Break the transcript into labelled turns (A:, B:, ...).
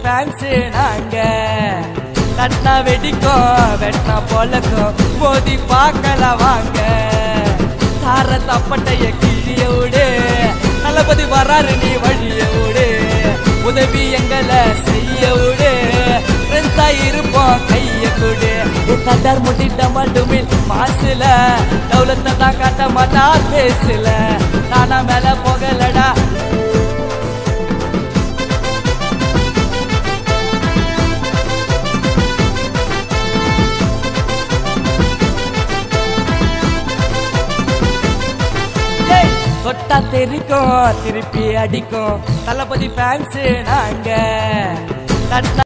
A: Fans நாங்க. தட்டா வெடிக்கும் வெட்டினா பொழக்கும் மோதி பார்க்கலாம் வாங்க. தார தப்பட்டைய கிழிய விடு, தளபதி வராரு நீ வழிய விடு. உதவி எங்களை செய்ய விடு, ஃப்ரெண்ட்ஸா இருப்போம் கைய கொடு. கட்டார் முட்டிட்ட மட்டுமில் மாசுல தௌலத்தை தான் காட்ட மாட்டா பேசல. நானா மேல போகலடா தொட்டா தெரிக்கும் திருப்பி அடிக்கும். தளபதி ஃபேன்ஸ் நாங்க.